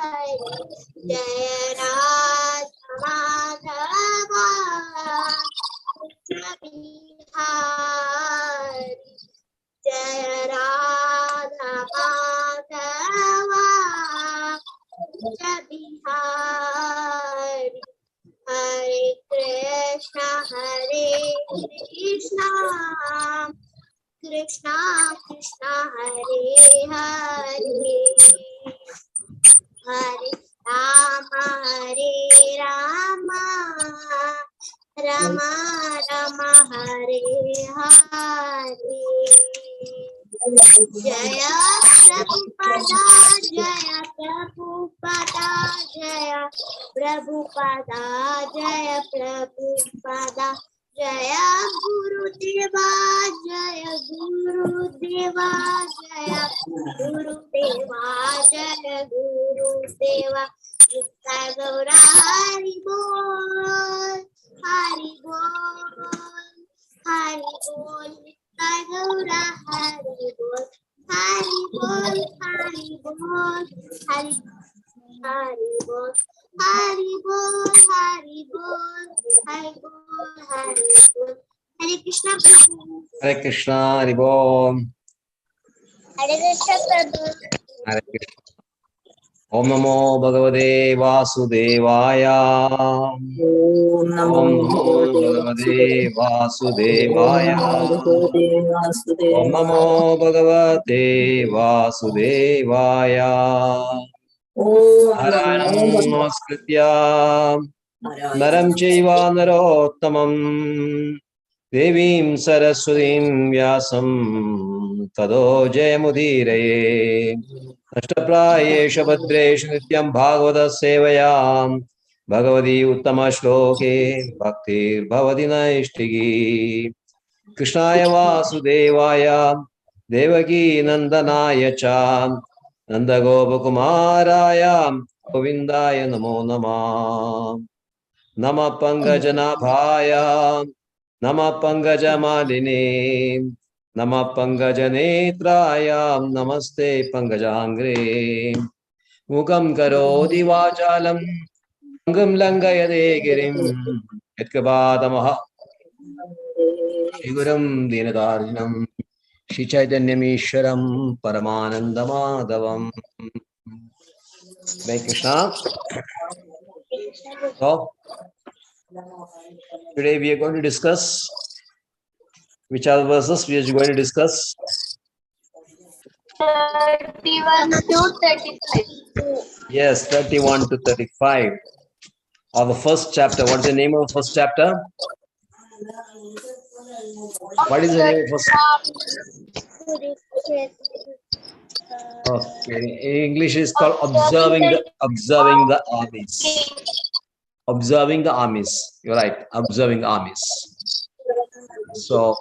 जय राधा माधवा बिहारी, जय राधा माधवा बिहारी। हरे कृष्णा कृष्णा कृष्णा हरे हरे, हरे राम राम राम हरे हरे। जय प्रभुपदा जय प्रभुपदा जय प्रभुपदा जय प्रभुपदा, जय गुरुदेवा जय गुरुदेवा जय गुरुदेवा जय गुरुदेवा। जय गौरा हरि बोल हरि बोल हरि बोल, जय गौरा हरि बोल हरि बोल हरि बोल हरि हरि बोल हरि बोल हरि बोल हरि बोल हरि बोल। हरे कृष्णा प्रभु। हरे कृष्णा हरि बोल। हरे कृष्णा प्रभु। हरे कृष्णा। ओम नमो भगवते वासुदेवाय। ओम नमो भगवते वासुदेवाय। ओम नमो भगवते वासुदेवाय। नारायणं नमस्कृत्य नरं चैव नरोत्तमं देवीं सरस्वतीं व्यासं ततो जयमुदीरये। अष्टप्रायेषु भद्रेषु नित्यं भागवत सेवया भगवती उत्तम श्लोके भक्तिर्भवति नैष्ठिकी। कृष्णाय वासुदेवाय देवकी नंदनाय च नंदगोपकुमाराय गोविन्दाय नमो नमः। नमः पंकजनाभाय नमः पंकजमालिने नमः पंकजनेत्राय नमस्ते पंकजांग्रे। मुखं करोति वाचालं अंगं लंघयते गिरिं यत्कृपातमः श्रीगुरुं दीनदारिणं श्रीचैतन्यमीश्वरं परमानन्दमाधवम्। Hare Krishna. So today we are going to discuss which are verses we are going to discuss. 31 to 35. Yes, 31 to 35 of the first chapter. What is the name of the first chapter? What is the name of first? Okay, in English is called observing the armies. Observing the armies. You're right. Observing the armies. So,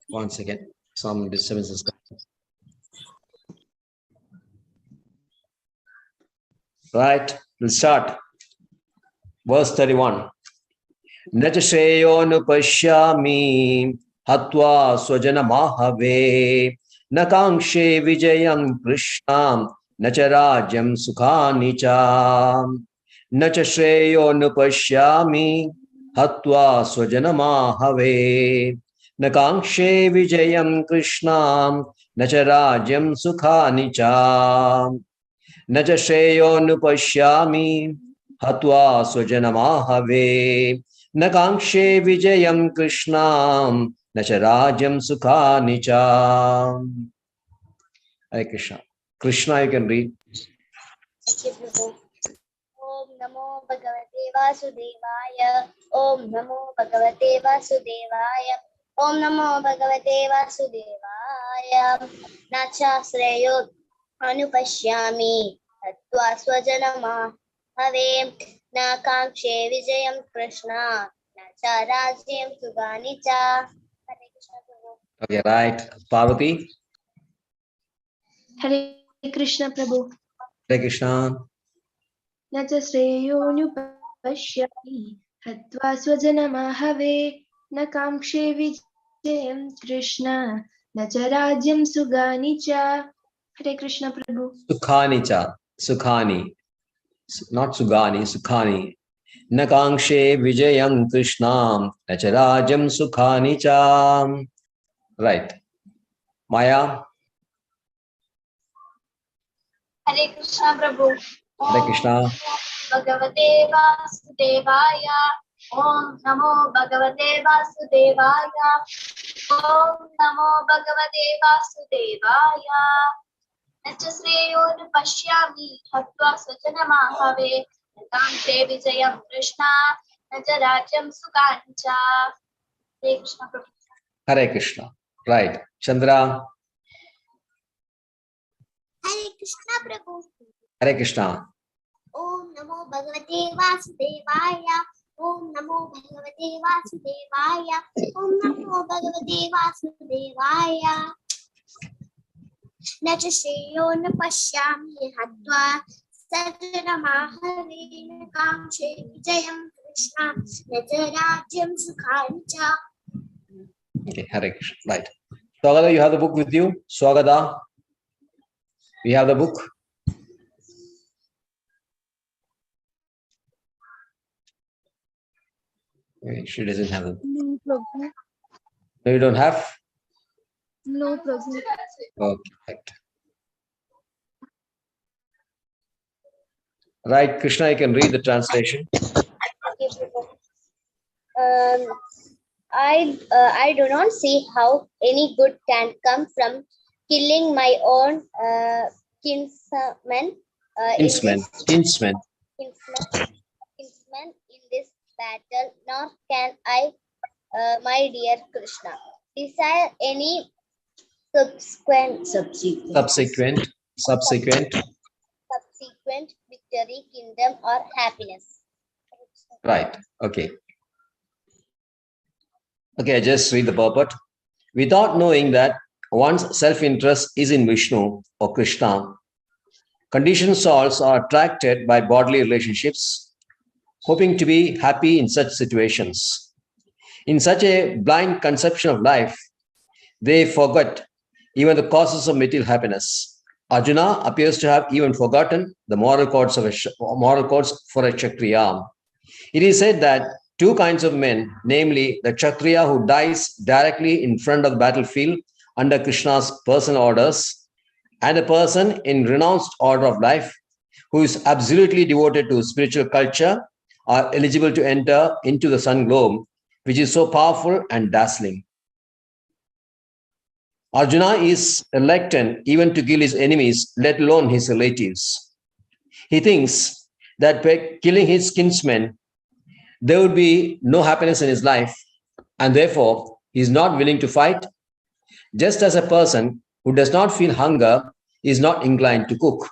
one second. Some disturbances. Right. We'll start. Verse 31. Nacha shreyo nupashyami hatva swajana mahave nakangshe vijayam krishnam nacha rajyam sukhani cha. Nacha shreyo nupashyami hatva swajana mahave nakangshe vijayam krishnam nacha rajyam sukhani cha. Nacha shreyo nupashyami hatva swajana mahave nakangshe vijayam krishnam nacha rajyam sukhani cha. Hare Krishna. Krishna, you can read. Om Namo Bhagavate Vasudevaya. Om Namo Bhagavate Vasudevaya. Om Namo Bhagavate Vasudevaya. Nacha Sreyo Anupashyami Hatva Swajanama Have Nakangshe Vijayam Krishna Nacha Rajyam Suganicha. Hare Krishna Prabhu. Okay, right. Parvati. Hare Krishna Prabhu. Hare Krishna. Nacha shreyonupashyami hatva swajanamahave nakamkshe vijayam Krishna nacha rajyam sugani cha. Hare Krishna Prabhu. Sukhani cha. Sukhani. Not Sugani, Sukhani. Nakangshe Vijayam Krishnam Nacharajam Sukhani Cham. Right. Maya. Hare Krishna Prabhu. Hare Krishna. Bhagavate Vasudevaya. Om Namo Bhagavate Vasudevaya. Om Namo Bhagavate Vasudevaya. Nachasreyon Pashyami Hatva Svajanamahave. Nakamte Vijayam Krishna Najarajam Sukancha. Hare Krishna Prabhu. Hare Krishna. Right. Chandra. Hare Krishna Prabhu. Hare Krishna. Om Namo Bhagavate Vasudevaya. Om Namo Bhagavate Vasudevaya. Om Namo Bhagavate Vasudevaya. Nachasreyo na pashyami hatva sajanamahave kamshe vijayam Krishna najarajyam sukhancha. Okay, Hare Krishna. Right. Swagata, you have the book with you? Swagata. We have the book. Wait, she doesn't have it. No problem. No, you don't have? No problem. Okay, right. Right, Krishna, you can read the translation. I do not see how any good can come from killing my own kinsman Kinsman. kinsman in this battle, nor can I, my dear Krishna, desire any subsequent victory, kingdom, or happiness. Right. Okay. Okay, I just read the purport. Without knowing that one's self-interest is in Vishnu or Krishna, conditioned souls are attracted by bodily relationships, hoping to be happy in such situations. In such a blind conception of life, they forget even the causes of material happiness. Arjuna appears to have even forgotten the moral codes for a Kshatriya. It is said that two kinds of men, namely the Kshatriya who dies directly in front of the battlefield under Krishna's personal orders, and a person in renounced order of life who is absolutely devoted to spiritual culture, are eligible to enter into the sun globe, which is so powerful and dazzling. Arjuna is reluctant even to kill his enemies, let alone his relatives. He thinks that by killing his kinsmen, there would be no happiness in his life, and therefore he is not willing to fight, just as a person who does not feel hunger is not inclined to cook.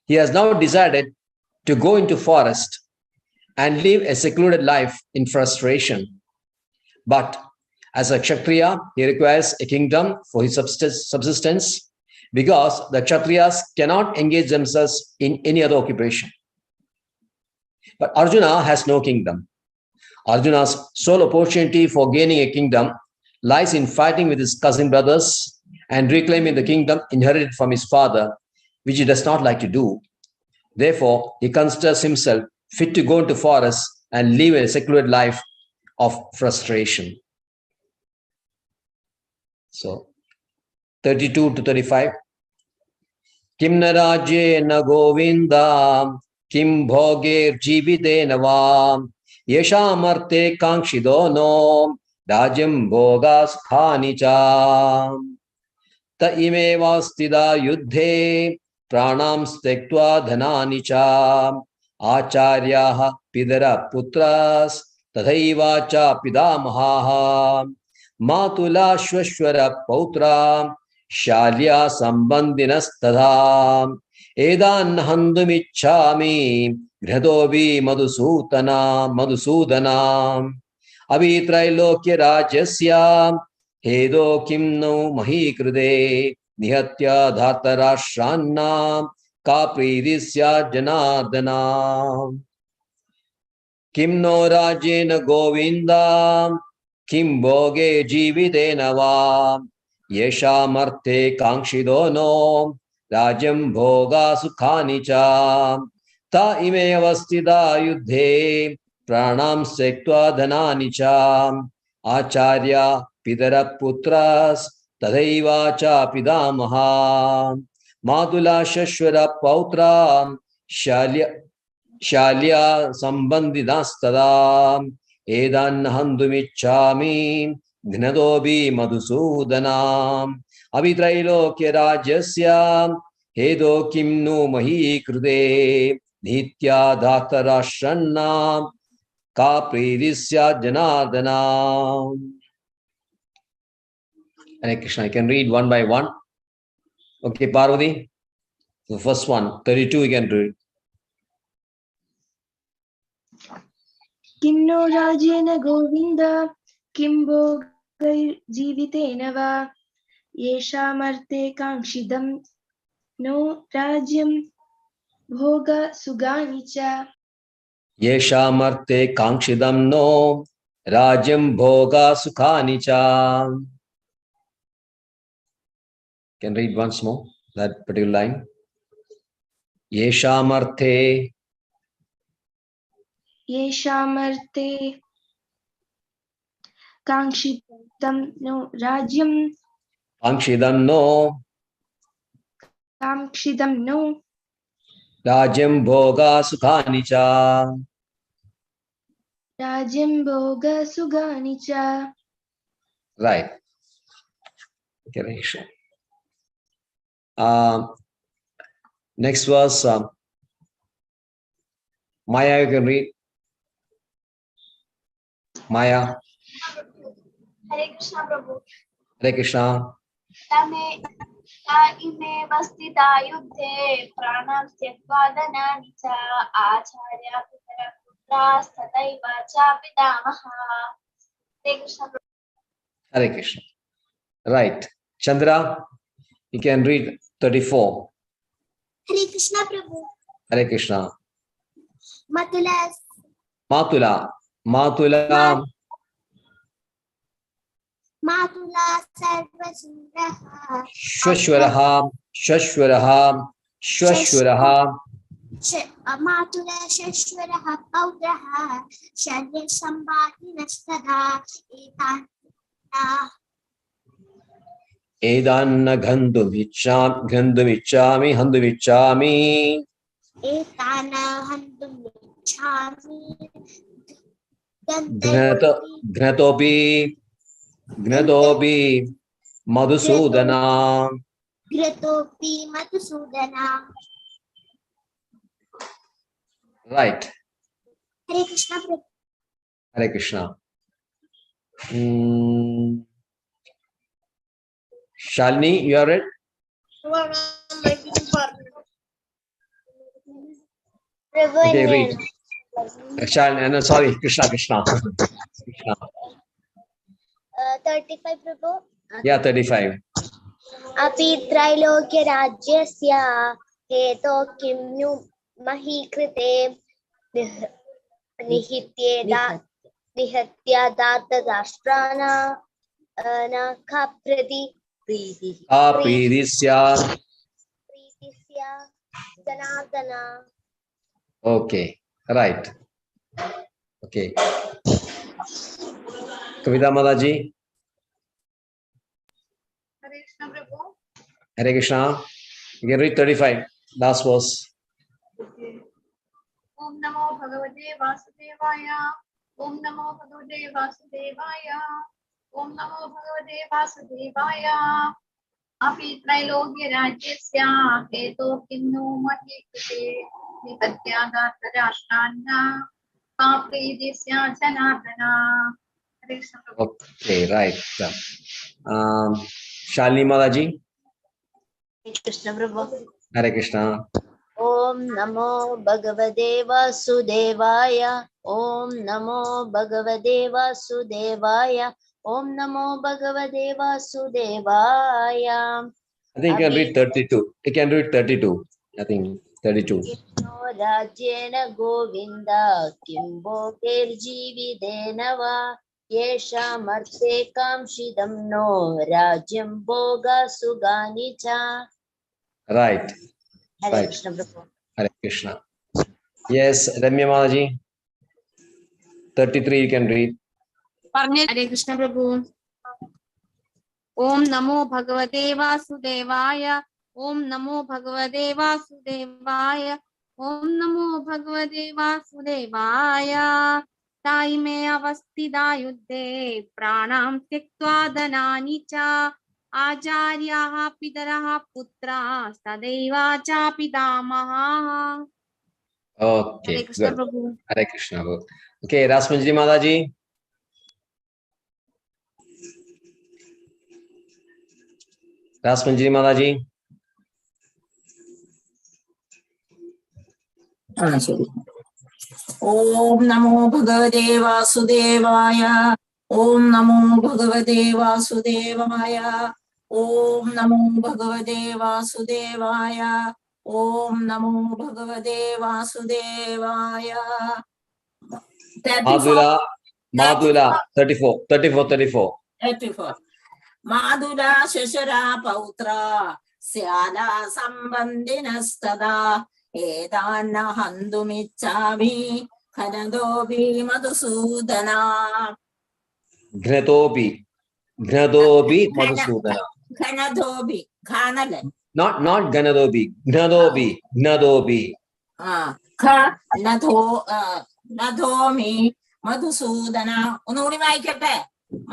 He has now decided to go into forest and live a secluded life in frustration. But as a Kshatriya, he requires a kingdom for his subsistence because the Kshatriyas cannot engage themselves in any other occupation. But Arjuna has no kingdom. Arjuna's sole opportunity for gaining a kingdom lies in fighting with his cousin brothers and reclaiming the kingdom inherited from his father, which he does not like to do. Therefore, he considers himself fit to go into forests and live a secluded life of frustration. So, 32 to 35. Kim na rajye na govinda, kim bhoge jivite navam, yeshamarte kangshido no, rajyam bhogas khani cha. Ta ime vastida yuddhe, pranam stektva dhanani cha, acharyaha pidara putras, tathaiva cha pidamahaha, matula shwashwara pautra, shalya sambandinastadha, edan handumichhami, ghradovi madhusudana, avitrailokya rajasya, hedo kim no mahikrude, nihatya dhartarashranna, kapridisya janardana. Kim no rajena govinda, kim bhoge jivitena va, yeshamarte kangshido no, राज्यं भोगा सुखानि च त इमेव स्थिता युद्धे प्राणां त्यक्त्वा धनानि च आचार्य पितरः पुत्रस्तथैव च पितामहः मातुला शश्वर पौत्रा शाल्या सम्बन्धिनस्तदा एतान् हन्तुमिच्छामि घ्नतोऽपि मधुसूदनाम् अभित्रैलोक्यराज्यस्य हेतो किं नु मही कृते नीत्या धातराष्ट्रन्नां का प्रीतिः स्यात् जनार्दना. Hare Krishna. I can read one by one. Okay, Parvati. The first one, 32, you can read. किं नो राजेन गोविन्द किं भोगैर्जीवितेन वा येषामर्थे काङ्क्षितं नो राज्यं भोगसुगानि च येषामर्थे काङ्क्षितं नो राज्यं भोगा सुखानि च. Can read once more that particular line. Yeshamarthe काङ्क्षितं नो राज्यं काङ्क्षितं नो राज्यं भोगा सुखानि च. राज्यं भोगसुगानि च. Right. Okay. Next verse. Maya, you can read. Maya. Hare Krishna Prabhu. Hare Krishna. इमे वस्तिता युद्धे प्राणां त्यक्त्वा धनानि च आचार्या पितरः पुत्रास्तथैव च पितामहः. Hare Krishna Prabhu. Hare Krishna. Right. Chandra, you can read 34. Hare Krishna Prabhu. Hare Krishna. Matula sarvasuraha Shwashwaraha Matula shashwaraha paudraha Shalya sambhatinastadha Edanna ghandumichami etana handumichami Gnatopi Madhusudana. Gratopi Madhusudana. Right. Hare Krishna Prabhu. Hare Krishna. Shalini, you are it? Okay, read. Shalini, no, sorry, Krishna. Krishna. 35 Prabhu. Yeah, 35. अपि त्रैलोक्य राज्यस्य हेतो किं नु मही कृते निहत्य दातराष्ट्रान् न प्रीतिस्या Janardan. Okay, right. Okay. Kavita Mataji. Hare Krishna Prabhu. Hare Krishna. You can read 35. Last verse. Om Namo Bhagavate Vasudevaya. Om Namo Bhagavate Vasudevaya. Om Namo Bhagavate Vasudevaya. Api Trailogya Rajyasya Heto Kinnu Mahi Krite Nipatya Dhatarashtanna Kapridisya Janardana. Hare Krishna Prabhu. Okay, right. Shalini Mataji. Krishna Prabhu. Hare Krishna. Om Namo Bhagavate Vasudevaya. Om Namo Bhagavate Vasudevaya. Om Namo Bhagavate Vasudevaya. I think you can read 32. You can read 32. I think 32. No Rajena Govinda Kimbo Kirjividena Va Yesha Marte Kamshidam No Rajyam Boga Sugani Cha. Right. Hare Right. Krishna Prabhu. Hare Krishna. Yes, Ramya Mataji. 33 you can read. Hare Krishna Prabhu. Om Namo Bhagavate Vasudevaya. Om Namo Bhagavate Vasudevaya. Om Namo Bhagavate Vasudevaya. Tai me avastida yuddhe pranam tyaktva dhanani cha acharyaha pitaraha putra tadeva cha pitamaha. Okay, Hare Krishna good. Prabhu. Hare Krishna. Good. Okay, Rasmanjali Mataji. Rasmanjali Mataji. ശരി. ഓം നമോ ഭഗവതേ വാസുദേവായ. ഓം നമോ ഭഗവതേ വാസുദേവായ. ഓം നമോ ഭഗവതേ വാസുദേവായ. ഓം നമോ ഭഗവതേ വാസുദേവായ. Madhula 34. മാതുല ശശരാ പൗത്ര സ്യാല സംബന്ധിനസ്തദാ ഏതാന്ന ഹന്തുമിച്ഛാമി ഘനതോപി Madhusudana. Ghnadobi Madhusudana. ഘനതോപി ഘാനലൻ Not Ganadobi. Gnadobi. നധോമി Madhusudana. ഒന്നുകൂടി വായിക്കട്ടെ.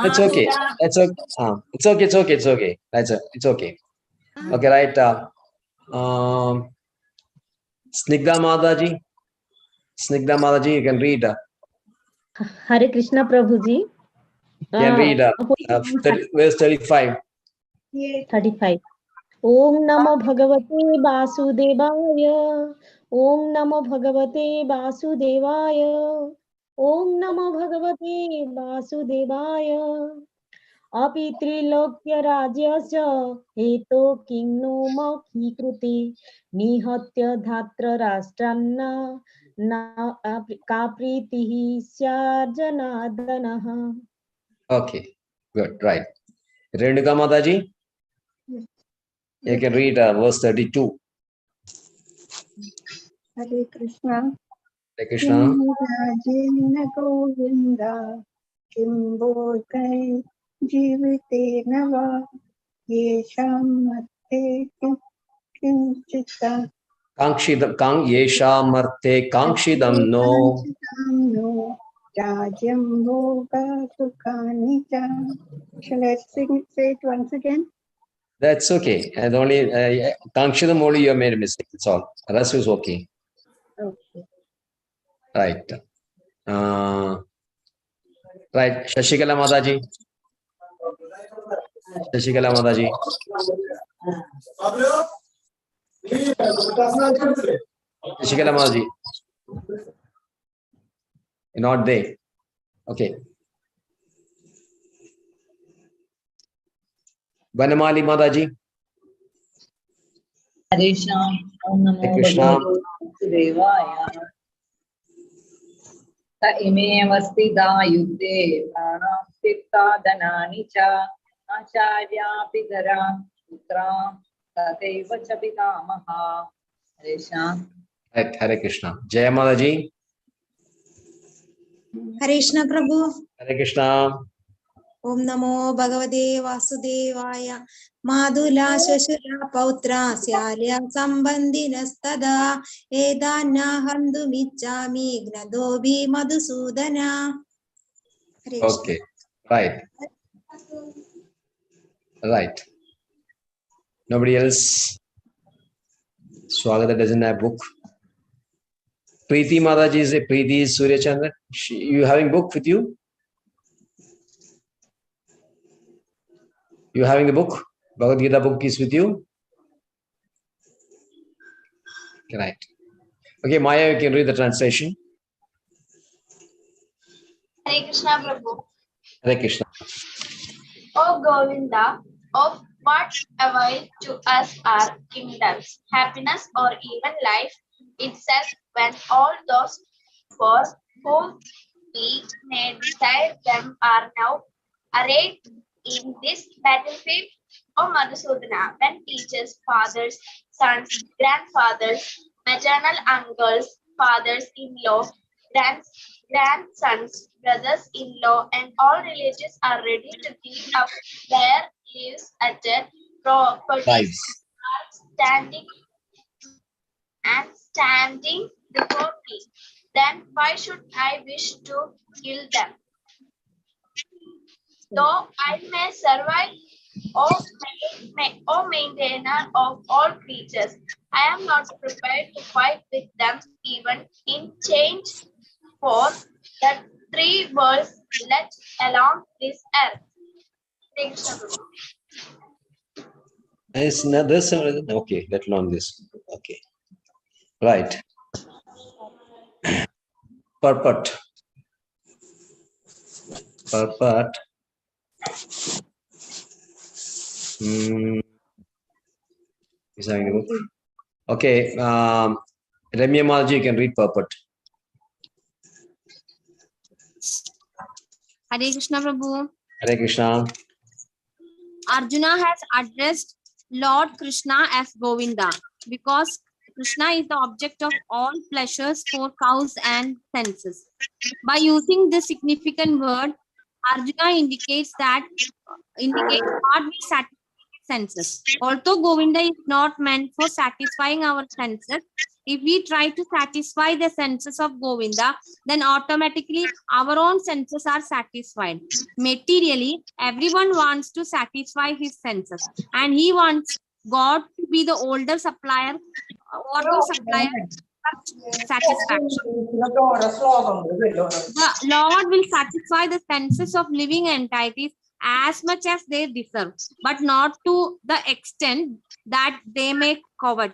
It's okay. It's okay. It's okay. It's okay. Okay, right. Snigdha Mataji, you can read. Hare Krishna Prabhuji. You can read verse 35. 35. Om Namo Bhagavate Vasudevaya. Om Namo Bhagavate Vasudevaya. Om Namo Bhagavate Vasudevaya. Api Trilokya Rajyasya Heto Kingno Makhikruti Nihatya Dhatra Rastranna Na Kapritihi Syarjanadanaha. Okay, good, right. Renuka Mataji, you can read verse 32. Hare Krishna. Hare Krishna. Rajena Govinda Kimbokai Jivite Nava Yesham Mate Kinchita Kang Yesha Marte Kangshidam no. Rajam Boga Sukhanita. Shall I say it once again? That's okay. And only Kangshidam only you have made a mistake. That's all. The rest is okay. Okay. Right. Right. Shashikala Mataji. Shashikala Mataji. You're not there. Okay. Vanamali Mataji. Hare Krishna. Om Namo Krishna. Bhagavate Vasudevaya. Ta ime avastida yuddhe pranam tikta dhanani cha acharya pitara putra tateva cha pitamaha. Hare Krishna. Hare Krishna. Jaya Mataji. Hare Krishna Prabhu. Hare Krishna. Om Namo Bhagavate Vasudevaya. Madhula Shashura Pautra Syalya Sambandhinastada Edana Handu Michami Gnadobi Madhusudana. Okay. Right. Right. Nobody else? Swagata doesn't have book. Preeti Mataji is a Preeti Surya Chandra. You having book with you? You having the book? Bhagavad Gita book is with you? Right. Okay, Maya, you can read the translation. Hare Krishna Prabhu. Hare Krishna. O Govinda, of what avail to us are kingdoms, happiness, or even life itself when all those for whom we may desire them are now arrayed in this battlefield O Madhusudana, when teachers, fathers, sons, grandfathers, maternal uncles, fathers-in-law, grandsons, brothers-in-law, and all relatives are ready to give up their lives at a properties standing before me, then why should I wish to kill them? Though I may survive, O maintainer of all creatures, I am not prepared to fight with them even in change for the three worlds, let alone this earth. Thanks, Prabhu. Okay, let alone this. Okay, right. Purport. Okay, Ramya Malaji, you can read purport. Hare Krishna Prabhu. Hare Krishna. Arjuna has addressed Lord Krishna as Govinda because Krishna is the object of all pleasures for cows and senses. By using this significant word, Arjuna indicates what we satisfy senses. Although Govinda is not meant for satisfying our senses, if we try to satisfy the senses of Govinda, then automatically our own senses are satisfied. Materially, everyone wants to satisfy his senses, and he wants God to be the older supplier or the supplier of satisfaction. The Lord will satisfy the senses of living entities as much as they deserve, but not to the extent that they may covet.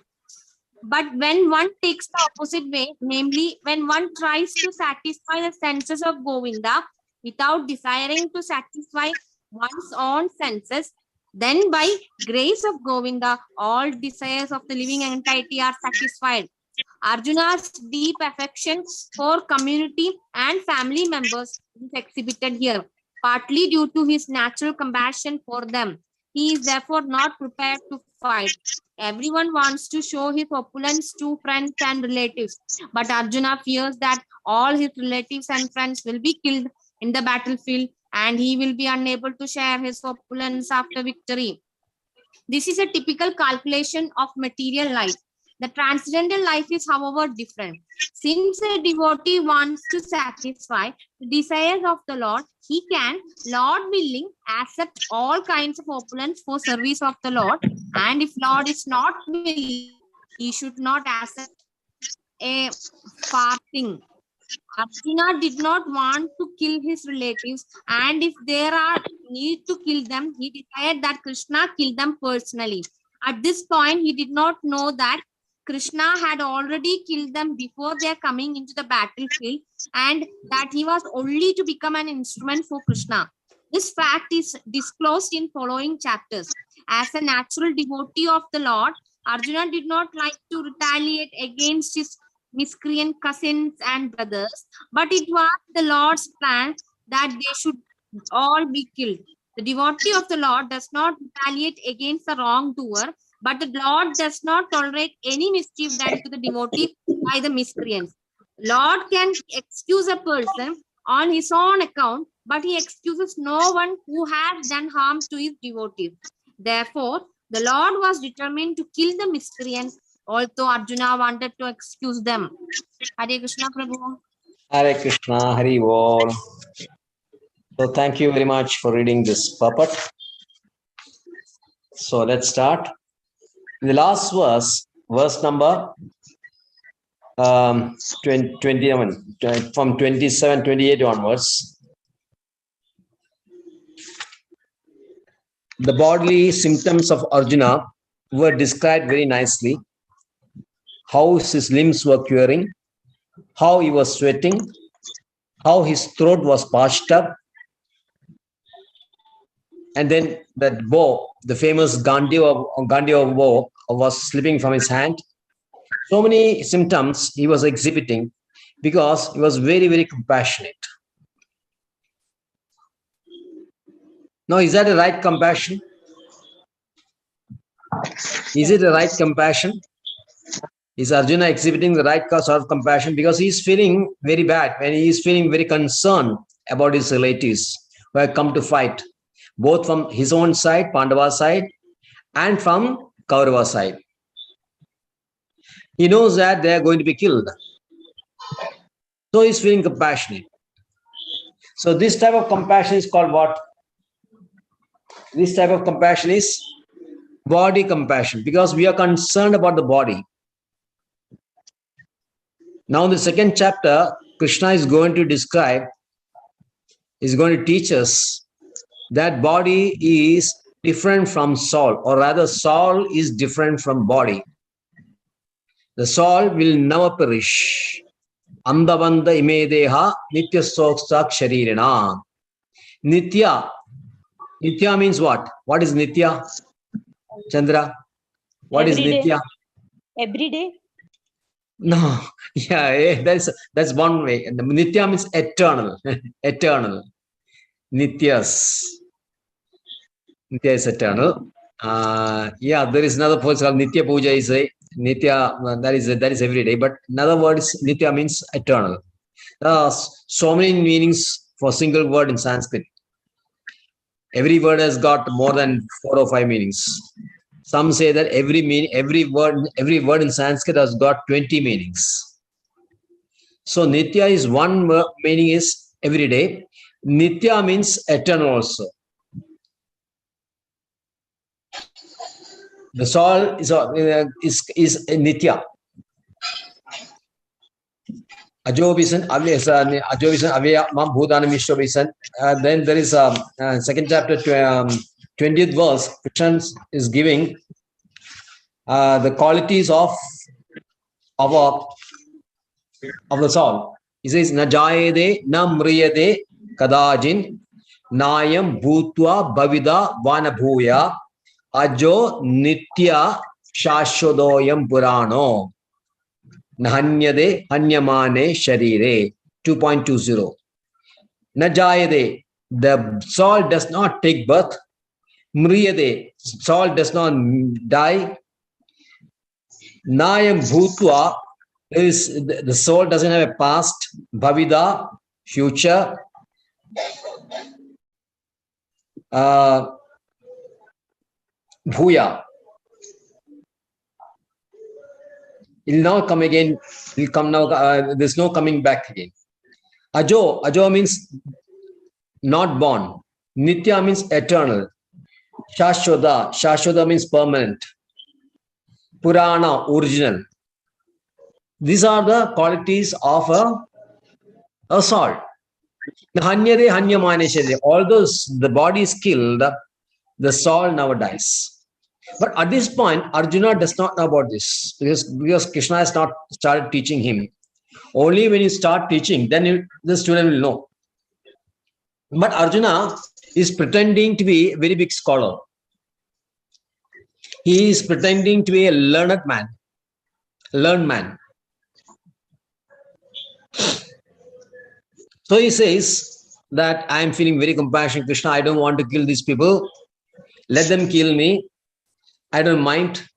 But when one takes the opposite way, namely when one tries to satisfy the senses of Govinda without desiring to satisfy one's own senses, then by grace of Govinda, all desires of the living entity are satisfied. Arjuna's deep affection for community and family members is exhibited here, partly due to his natural compassion for them. He is therefore not prepared to fight. Everyone wants to show his opulence to friends and relatives, but Arjuna fears that all his relatives and friends will be killed in the battlefield and he will be unable to share his opulence after victory. This is a typical calculation of material life. The transcendental life is, however, different. Since a devotee wants to satisfy the desires of the Lord, he can, Lord willing, accept all kinds of opulence for service of the Lord. And if Lord is not willing, he should not accept a farthing. Arjuna did not want to kill his relatives, and if there are need to kill them, he desired that Krishna kill them personally. At this point, he did not know that Krishna had already killed them before their coming into the battlefield, and that he was only to become an instrument for Krishna. This fact is disclosed in following chapters. As a natural devotee of the Lord, Arjuna did not like to retaliate against his miscreant cousins and brothers, but it was the Lord's plan that they should all be killed. The devotee of the Lord does not retaliate against the wrongdoer, but the Lord does not tolerate any mischief done to the devotee by the miscreants. Lord can excuse a person on his own account, but he excuses no one who has done harm to his devotee. Therefore, the Lord was determined to kill the miscreants, although Arjuna wanted to excuse them. Hare Krishna Prabhu. Hare Krishna, Hari Bol. So thank you very much for reading this purport. So let's start. In the last verse number 21, from 27, 28 onwards, the bodily symptoms of Arjuna were described very nicely. How his limbs were quivering, how he was sweating, how his throat was parched up, and then that bow, the famous Gandiva bow, was slipping from his hand. So many symptoms he was exhibiting because he was very, very compassionate. Now, is that a right compassion? Is it the right compassion? Is Arjuna exhibiting the right sort of compassion? Because he is feeling very bad when he is feeling very concerned about his relatives who have come to fight, both from his own side, Pandava side, and from Kaurava side. He knows that they are going to be killed. So he is feeling compassionate. So this type of compassion is called what? This type of compassion is body compassion, because we are concerned about the body. Now in the second chapter, Krishna is going to describe, is going to teach us that body is different from soul, or rather soul is different from body. The soul will never perish. Andavanda imedeha nitya soksak sharirina. Nitya. Nitya means what? What is Nitya? Chandra? What is Nitya? Every day. No, yeah, that's one way. And Nitya means eternal, eternal. Nityas. Nitya is eternal. Yeah, there is another word called Nitya Puja. Is a Nitya. That is every day. But another word is Nitya means eternal. So many meanings for single word in Sanskrit. Every word has got more than 4 or 5 meanings. Some say that every word in Sanskrit has got 20 meanings. So Nitya is one meaning is every day. Nitya means eternal also. The soul is Nitya. Ajovisan, Avya, Mam Bhutanam Ishwavisan. Then there is second chapter, 20th verse. Krishna is giving the qualities of the soul. He says, Na jayade, na mriyade, kadajin, nayam bhutva bhavida vanabhuya, ajo nitya shashwadoyam purano, nahanyade hanyamane sharire. 2.20. Na jayade, the soul does not take birth. Mriyade, soul does not die. Nayam bhutva, is the soul doesn't have a past. Bhavida, future. Bhuya, it will now come again. It will come now. There's no coming back again. Ajo means not born. Nitya means eternal. Shashwata means permanent. Purana, original. These are the qualities of a soul. Hanyade hanyamane sharire. Although the body is killed, the soul never dies. But at this point, Arjuna does not know about this, because Krishna has not started teaching him. Only when you start teaching, then the student will know. But Arjuna is pretending to be a very big scholar. He is pretending to be a learned man. So he says that I am feeling very compassionate, Krishna. I don't want to kill these people. Let them kill me. I don't mind.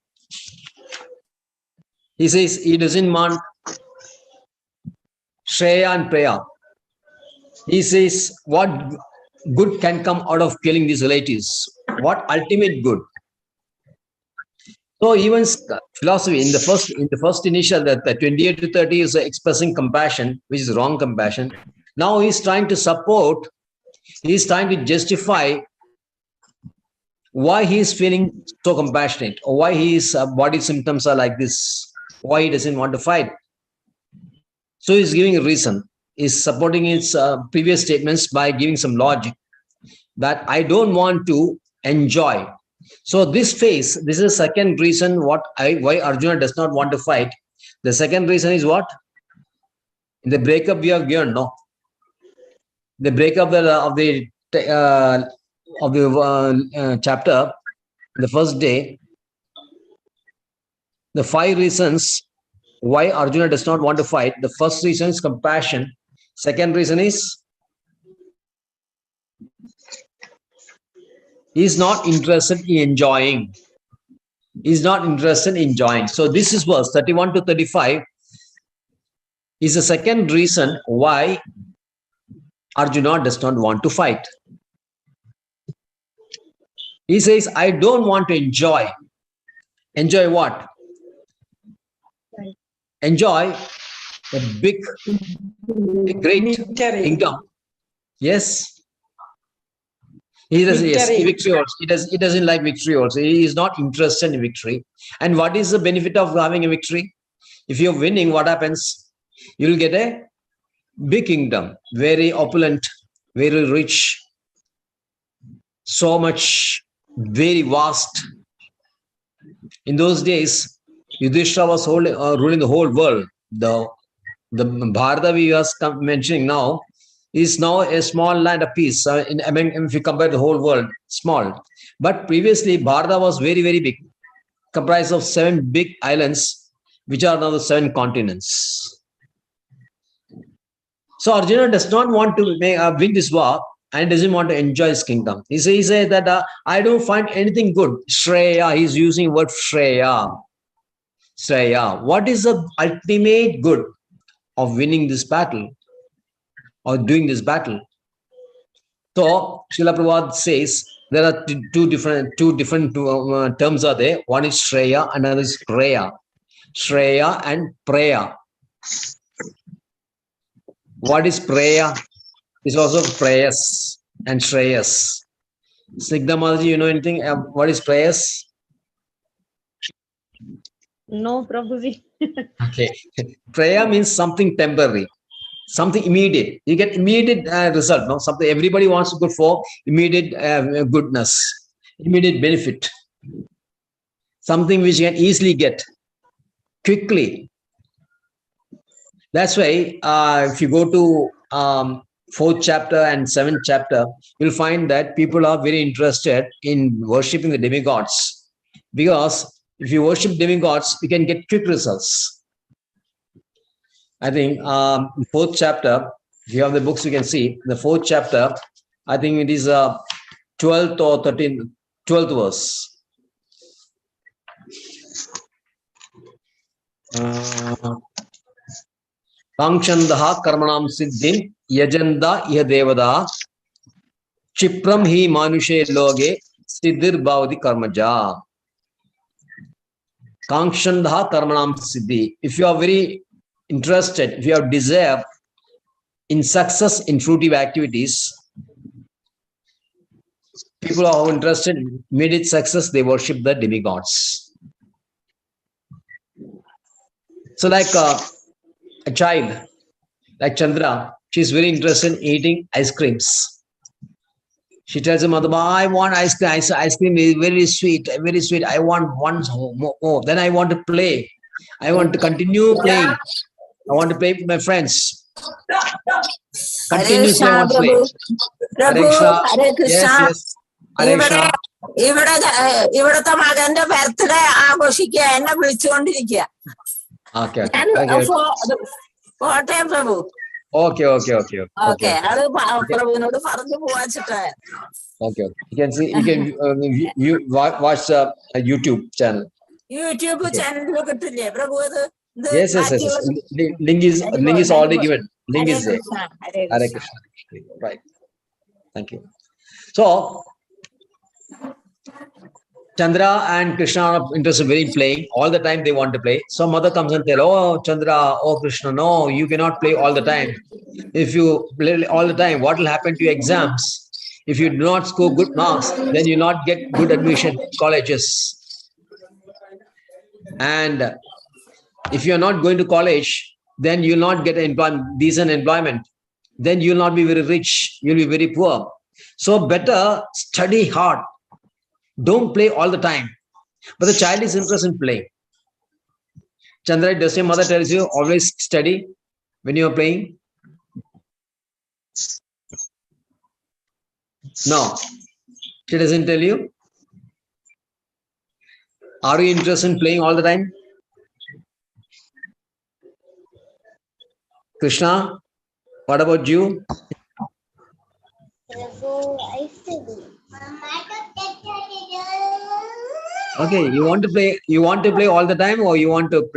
He says he doesn't want Shreya and Preya. He says what good can come out of killing these relatives? What ultimate good? So even philosophy in the first initial, that 28 to 30 is expressing compassion, which is wrong compassion. Now he's trying to support, he's trying to justify why he is feeling so compassionate, or why his body symptoms are like this, why he doesn't want to fight. So he's giving a reason. He's supporting his previous statements by giving some logic that I don't want to enjoy. So this phase, this is the second reason why Arjuna does not want to fight. The second reason is what? In the breakup we have given, no? The breakup of the chapter, the first day, the 5 reasons why Arjuna does not want to fight. The first reason is compassion. Second reason is he is not interested in enjoying. He's not interested in enjoying. So this is verse 31 to 35 is the second reason why Arjuna does not want to fight. He says, I don't want to enjoy. Enjoy what? Enjoy a big, a great kingdom. Yes. He does, yes, victory also. He doesn't like victory also. He is not interested in victory. And what is the benefit of having a victory? If you're winning, what happens? You'll get a big kingdom, very opulent, very rich, so much, very vast. In those days, Yudhishthira was ruling the whole world. The Bharata we are mentioning now is now a small land of peace. If you compare the whole world, small. But previously, Bharata was very, very big, comprised of 7 big islands, which are now the 7 continents. So Arjuna does not want to win this war and doesn't want to enjoy his kingdom. He says that I don't find anything good. Shreya, he's using the word Shreya. Shreya. What is the ultimate good of winning this battle or doing this battle? So Srila Prabhupada says there are two different terms are there. One is Shreya, another is Preya. Shreya and Preya. What is Preya? It's also Prayas and Shreyas. Snigdha Mataji, you know anything? What is Prayas? No, Prabhuji. Okay. Praya means something temporary, something immediate. You get immediate result. No, something everybody wants to go for immediate goodness, immediate benefit. Something which you can easily get quickly. That's why if you go to 4th chapter and 7th chapter, you'll find that people are very interested in worshipping the demigods, because if you worship demigods, you can get quick results. I think 4th chapter, if you have the books, you can see the 4th chapter. I think it is 12th or 12th verse. Kangshandaha karmanam siddhim yajanda iha devada chipram hi manushe loge siddhir bhavati karmaja. Kangshandaha karmanam siddhi. If you are very interested, if you have desire in success in fruitive activities, people are interested in immediate success, they worship the demigods. So like a child, like Chandra, she's very interested in eating ice creams. She tells her mother, I want ice cream. Ice cream is very sweet, very sweet. I want one more. Then I want to play. I want to continue playing. I want to play with my friends. Continuously I want to play. Hare Krishna. Yes. Hare Krishna. ഇവിടത്തെ മകന്റെ birthday ആഘോഷിക്കുക, എന്നെ വിളിച്ചുകൊണ്ടിരിക്കുക. കോട്ടയം പ്രഭു. Okay. അത് പ്രഭുവിനോട് പറഞ്ഞു പോവാച്ചിട്ട്. Okay. You can see. You can watch the YouTube channel. YouTube channel കിട്ടില്ലേ പ്രഭു? അത് Yes. Link is already given. Link is there. Hare Krishna. Right. Thank you. So Chandra and Krishna are interested in playing. All the time they want to play. So mother comes and tells, oh Chandra, oh Krishna, no, you cannot play all the time. If you play all the time, what will happen to your exams? If you do not score good marks, then you will not get good admission in colleges. And if you are not going to college, then you will not get decent employment. Then you will not be very rich. You will be very poor. So better study hard. Don't play all the time. But the child is interested in playing. Chandra, does your mother tells you always study when you are playing? No. She doesn't tell you? Are you interested in playing all the time? Krishna, what about you? So I study. Okay, you want to play? You want to play all the time, or you want to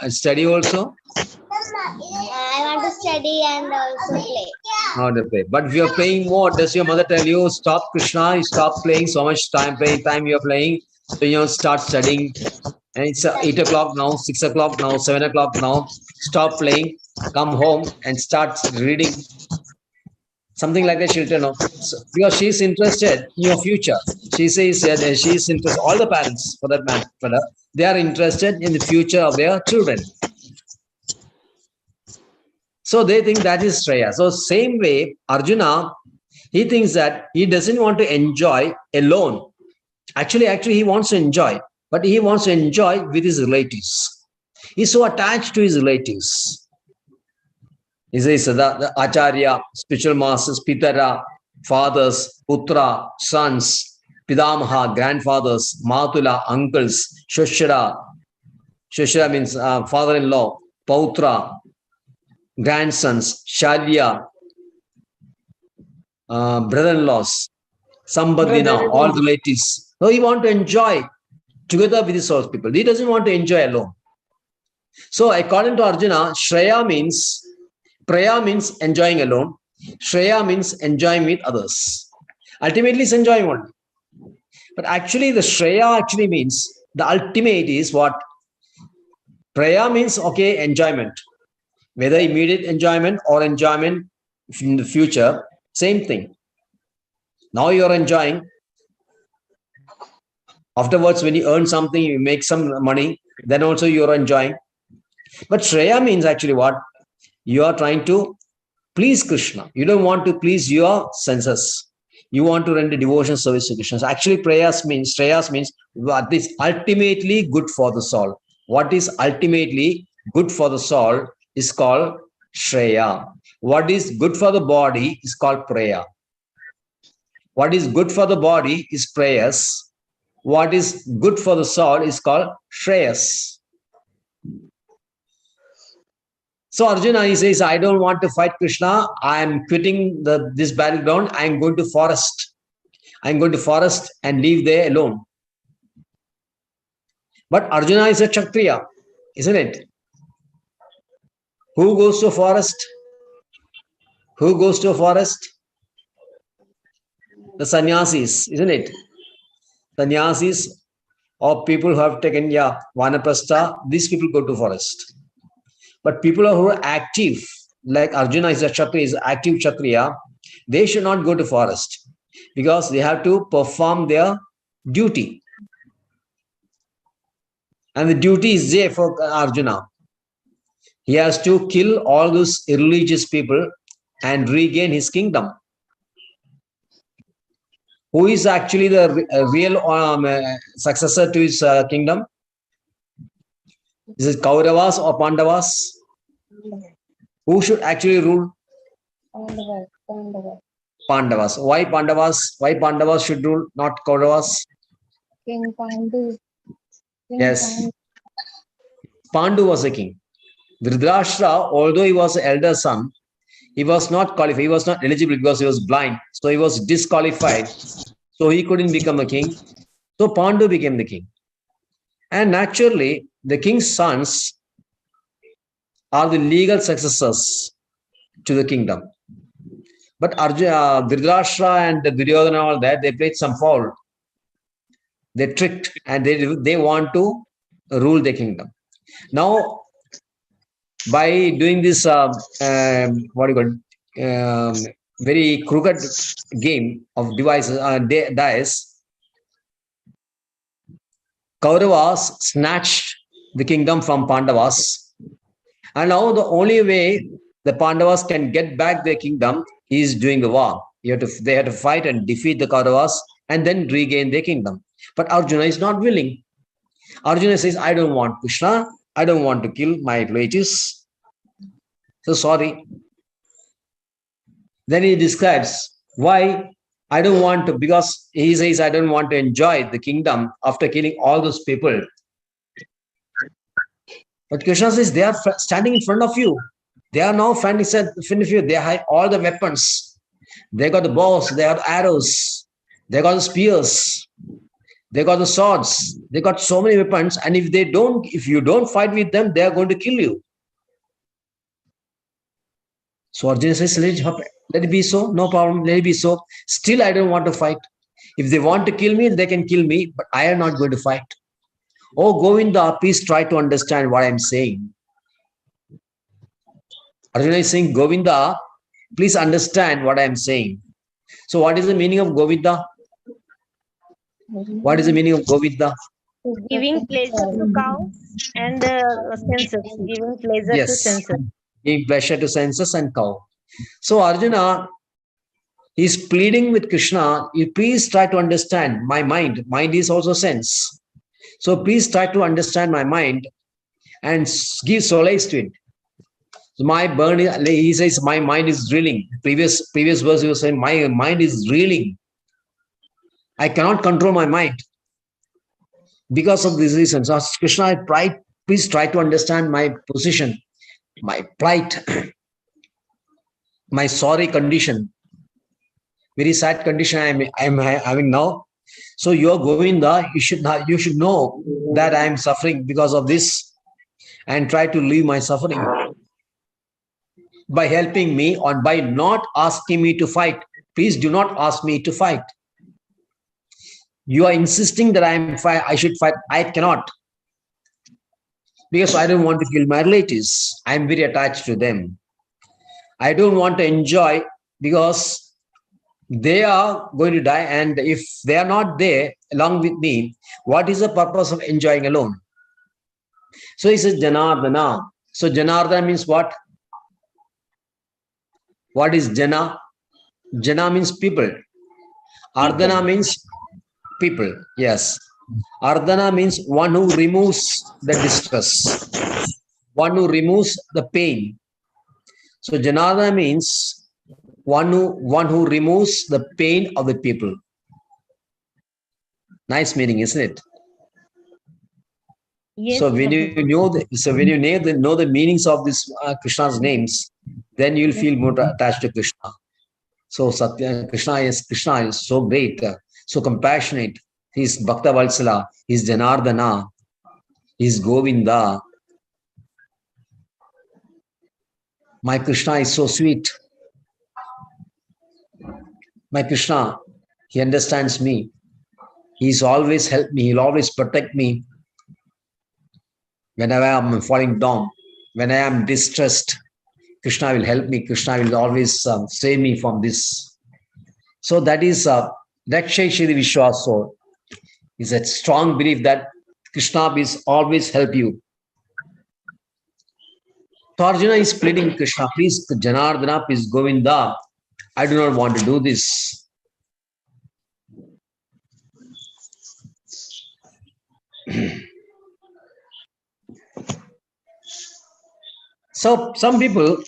study also? I want to study and also play. Not to play. But if you're playing more, does your mother tell you stop, Krishna? You stop playing so much time. Playing time you're playing, so you start studying. And it's 8 o'clock now, 6 o'clock now, 7 o'clock now. Stop playing, come home and start reading. Something like that, she'll tell no. So, because she's interested in your future. She says that she's interested. All the parents, for that matter, they are interested in the future of their children. So they think that is Shreya. So same way, Arjuna, he thinks that he doesn't want to enjoy alone. Actually, he wants to enjoy, but he wants to enjoy with his relatives. He's so attached to his relatives. He says the Acharya, spiritual masters, Pitara, fathers, Putra, sons, Pidamaha, grandfathers, Matula, uncles, Shoshara. Shoshara means father-in-law, Pautra, grandsons, Shalya, brother-in-laws, Sambandina, all relatives. So he wants to enjoy together with his soul people. He doesn't want to enjoy alone. So according to Arjuna, Shreya means, Praya means enjoying alone. Shreya means enjoying with others. Ultimately, it's enjoying only. But actually, the Shreya actually means the ultimate is what? Praya means, okay, enjoyment. Whether immediate enjoyment or enjoyment in the future, same thing. Now you're enjoying. Afterwards, when you earn something, you make some money, then also you're enjoying. But Shreya means actually what? You are trying to please Krishna. You don't want to please your senses. You want to render devotion service to Krishna. So actually, Shreyas means what is ultimately good for the soul. What is ultimately good for the soul is called Shreya. What is good for the body is called Praya. What is good for the body is Prayas. What is good for the soul is called Shreyas. So Arjuna, he says, I don't want to fight Krishna. I am quitting this battleground. I am going to forest. I'm going to forest and live there alone. But Arjuna is a Kshatriya, isn't it? Who goes to a forest? Who goes to a forest? The sannyasis, isn't it? Sannyasis or people who have taken vanaprastha, these people go to forest. But people who are active, like Arjuna is a Kshatriya, is active Kshatriya, they should not go to forest because they have to perform their duty. And the duty is there for Arjuna. He has to kill all those irreligious people and regain his kingdom. Who is actually the real successor to his kingdom? Is it Kauravas or Pandavas? Who should actually rule? Pandavas. Why Pandavas? Why Pandavas should rule, not Kauravas? King Pandu. Yes. Pandu was a king. Dhritarashtra, although he was the elder son, he was not qualified. He was not eligible because he was blind. So he was disqualified. So he couldn't become a king. So Pandu became the king. And naturally, the king's sons are the legal successors to the kingdom. But Arjuna, Dhritarashtra and Duryodhana and all that, they played some foul. They tricked and they want to rule the kingdom. Now, by doing this, very crooked game of devices, dice, Kauravas snatched the kingdom from Pandavas. And now the only way the Pandavas can get back their kingdom is doing a war. They have to fight and defeat the Kauravas and then regain their kingdom. But Arjuna is not willing. Arjuna says, I don't want Krishna. I don't want to kill my relatives. So sorry. Then he describes why I don't want to, because he says, I don't want to enjoy the kingdom after killing all those people. But Krishna says, they are standing in front of you. They are now standing in front of you. They have all the weapons. They got the bows. They have arrows. They got the spears. They got the swords. They got so many weapons. And if you don't fight with them, they are going to kill you. So Arjuna says, let it be so. No problem. Let it be so. Still, I don't want to fight. If they want to kill me, they can kill me. But I am not going to fight. Oh, Govinda, please try to understand what I'm saying. Arjuna is saying, Govinda, please understand what I'm saying. So what is the meaning of Govinda? What is the meaning of Govinda? Giving pleasure to cow and senses. Giving pleasure to senses. Giving pleasure to senses and cow. So Arjuna is pleading with Krishna, you please try to understand my mind. Mind is also sense. So please try to understand my mind and give solace to it. He says, my mind is reeling. Previous verse he was saying, my mind is reeling. I cannot control my mind. Because of these reasons, Krishna, please try to understand my position, my plight, my sorry condition, very sad condition I am having now. So you are Govinda, you should know that I am suffering because of this, and try to leave my suffering by helping me or by not asking me to fight. Please do not ask me to fight. You are insisting that I should fight. I cannot, because I don't want to kill my relatives. I am very attached to them. I don't want to enjoy because they are going to die, and if they are not there along with me, what is the purpose of enjoying alone? So he says Janardana. So Janardana means what? What is Jana? Jana means people. Ardhana means people. Yes. Ardhana means one who removes the distress, one who removes the pain. So Janardana means one who removes the pain of the people. Nice meaning, isn't it? Yes, so when you know the meanings of this Krishna's names, then you'll feel more attached to Krishna. So Krishna is so great, so compassionate. He's Bhakta Valsala, he's Janardana, he's Govinda. My Krishna is so sweet. My Krishna, he understands me. He's always helped me. He'll always protect me. Whenever I'm falling down, when I am distressed, Krishna will help me. Krishna will always save me from this. So that is Rakshay Shri Vishwaso. Is a strong belief that Krishna will always help you. So Arjuna is pleading Krishna, please Janardana, please Govinda. I do not want to do this. So some people,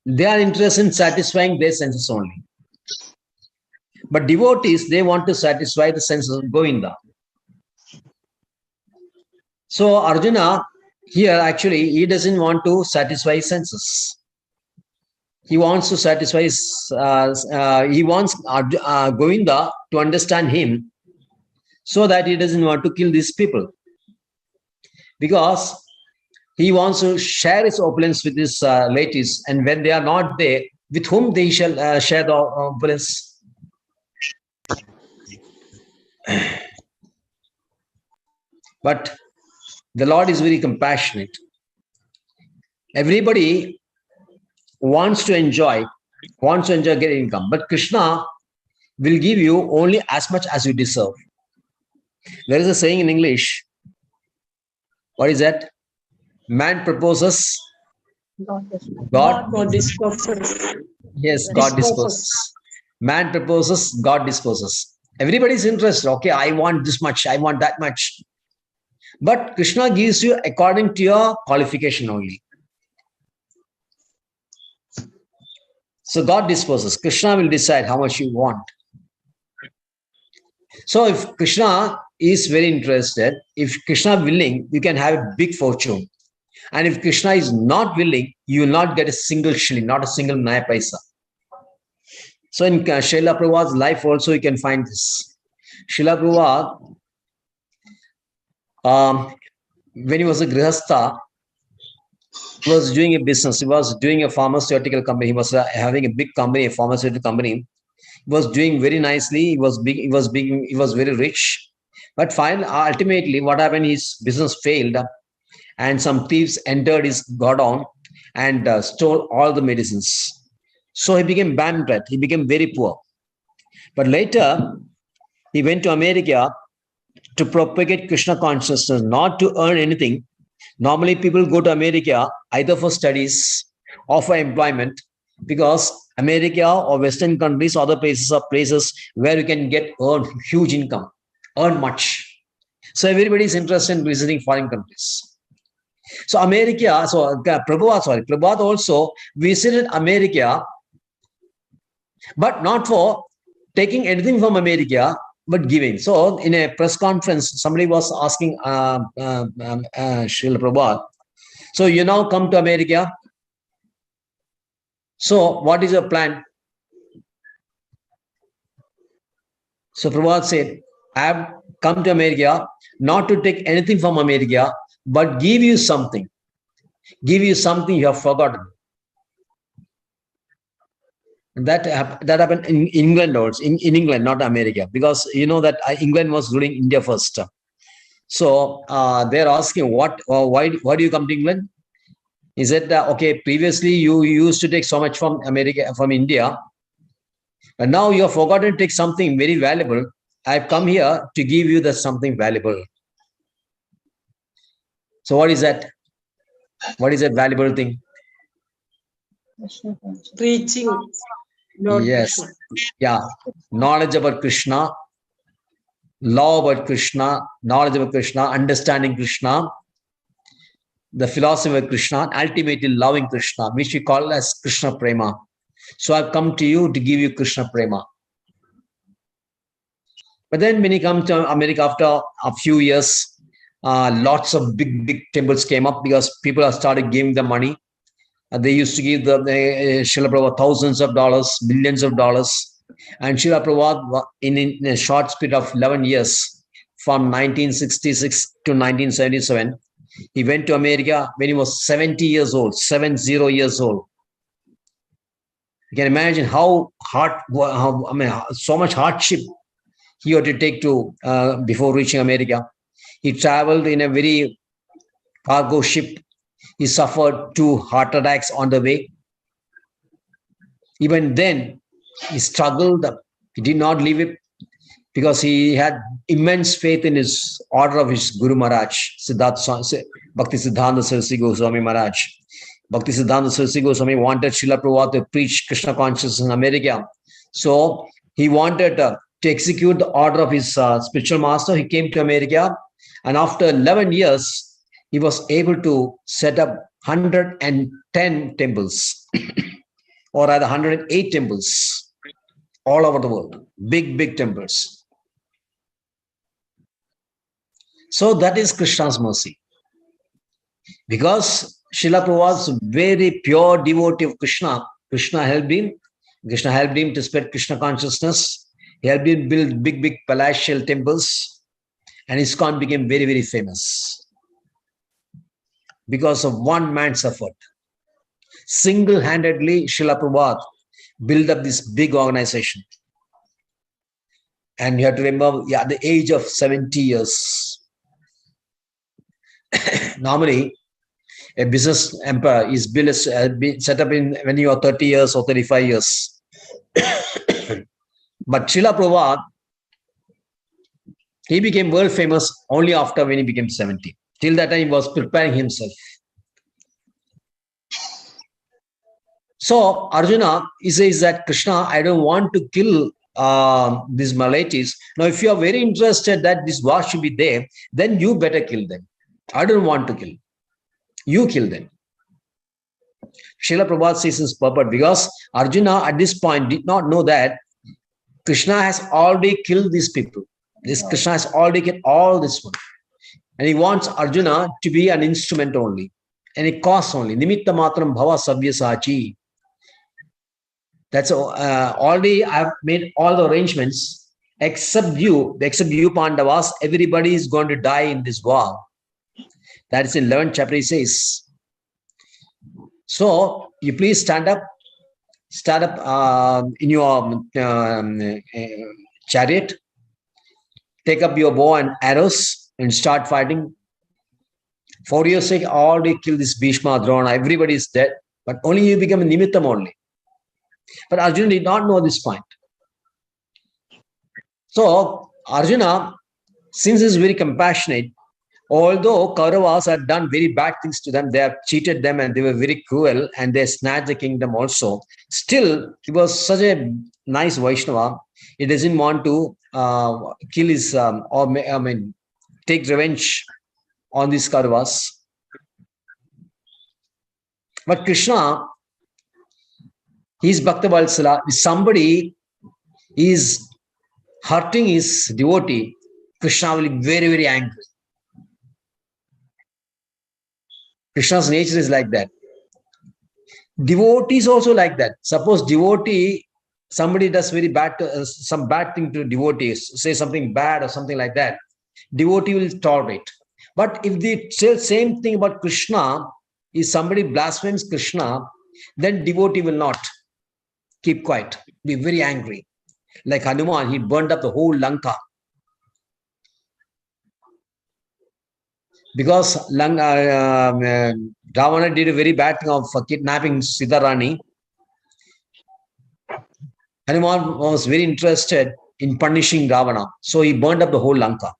they are interested in satisfying their senses only. But devotees, they want to satisfy the senses of Govinda. So Arjuna here actually, he doesn't want to satisfy his senses. He wants to satisfy he wants Govinda to understand him, so that he doesn't want to kill these people. Because he wants to share his opulence with his ladies, and when they are not there, with whom they shall share the opulence? But the Lord is very compassionate. Everybody wants to enjoy get income, but Krishna will give you only as much as you deserve. There is a saying in English. What is that? Man proposes, God disposes. Yes, God disposes. Man proposes, God disposes. Everybody's interested. Okay, I want this much, I want that much. But Krishna gives you according to your qualification only. So God disposes. Krishna will decide how much you want. So if Krishna is very interested, if Krishna willing, you can have a big fortune. And if Krishna is not willing, you will not get a single shilling, not a single naya paisa. So in Srila Prabhupada's life also you can find this. Srila Prabhupada, when he was a grihastha, he was doing a business. He was doing a pharmaceutical company. He was having a big company, a pharmaceutical company. He was doing very nicely. He was big. He was big. He was very rich. But finally, ultimately, what happened? His business failed, and some thieves entered his godown and stole all the medicines. So he became bankrupt. He became very poor. But later, he went to America to propagate Krishna consciousness, not to earn anything. Normally, people go to America either for studies or for employment, because America or Western countries, other places are places where you can earn huge income, earn much. So everybody is interested in visiting foreign countries. So Prabhupada also visited America, but not for taking anything from America, but giving. So in a press conference, somebody was asking Srila Prabhupada, so you now come to America. So what is your plan? So Prabhupada said, I have come to America not to take anything from America, but give you something. Give you something you have forgotten. That happened in England also, in England, not America, because you know that England was ruling India first. So they're asking, why do you come to England? He said, okay, previously you used to take so much from America, from India, and now you have forgotten to take something very valuable. I've come here to give you that something valuable. So what is that? What is that valuable thing? Preaching. Lord yes. Krishna. Yeah. Knowledge about Krishna, law about Krishna, knowledge about Krishna, understanding Krishna, the philosophy of Krishna, ultimately loving Krishna, which we call as Krishna Prema. So I've come to you to give you Krishna Prema. But then when he comes to America after a few years, lots of big temples came up because people have started giving them money. They used to give the Srila Prabhupada thousands of dollars, millions of dollars. And Srila Prabhupada, in a short period of 11 years, from 1966 to 1977, he went to America when he was 70 years old, 70 years old. You can imagine how so much hardship he had to take to before reaching America. He traveled in a very cargo ship. He suffered 2 heart attacks on the way. Even then, he struggled. He did not leave it because he had immense faith in his order of his Guru Maharaj, Bhakti Siddhanta Saraswati Goswami Maharaj. Bhakti Siddhanta Saraswati Goswami wanted Srila Prabhupada to preach Krishna consciousness in America. So he wanted to execute the order of his spiritual master. He came to America, and after 11 years, he was able to set up 110 temples, or rather 108 temples all over the world, big temples. So that is Krishna's mercy. Because Srila Prabhupada was very pure devotee of Krishna, Krishna helped him to spread Krishna consciousness. He helped him build big palatial temples, and ISKCON became very famous because of one man's effort. Single-handedly, Srila Prabhupada built up this big organization. And you have to remember, at the age of 70 years. Normally, a business empire is set up when you are 30 years or 35 years. But Srila Prabhupada, he became world famous only after when he became 70. Till that time, he was preparing himself. So Arjuna, he says that, Krishna, I don't want to kill these Malayatis. Now, if you are very interested that this war should be there, then you better kill them. I don't want to kill. You kill them. Srila Prabhupada says his purport, because Arjuna at this point did not know that Krishna has already killed these people. Krishna has already killed all this one. And he wants Arjuna to be an instrument only, and a cause only. Nimitta matram bhava sabyasachi. That's already I've made all the arrangements. except you Pandavas, everybody is going to die in this war. That is in 11th chapter, he says. So you please stand up in your chariot, take up your bow and arrows and start fighting. For your sake, already kill this Bhishma, Drona, everybody is dead, but only you become a nimittam only. But Arjuna did not know this point. So Arjuna, since he is very compassionate, although Kauravas had done very bad things to them, they have cheated them and they were very cruel and they snatched the kingdom also. Still, he was such a nice Vaishnava. He doesn't want to kill his, take revenge on these Kauravas. But Krishna, he is Bhakta Valsala. If somebody is hurting his devotee, Krishna will be very, very angry. Krishna's nature is like that. Devotee is also like that. Suppose devotee, somebody does very bad, some bad thing to devotees, say something bad or something like that, devotee will tolerate. But if they say same thing about Krishna, if somebody blasphemes Krishna, then devotee will not keep quiet, be very angry. Like Hanuman, he burned up the whole Lanka. Because Ravana did a very bad thing of kidnapping Sita Rani. Hanuman was very interested in punishing Ravana. So he burned up the whole Lanka.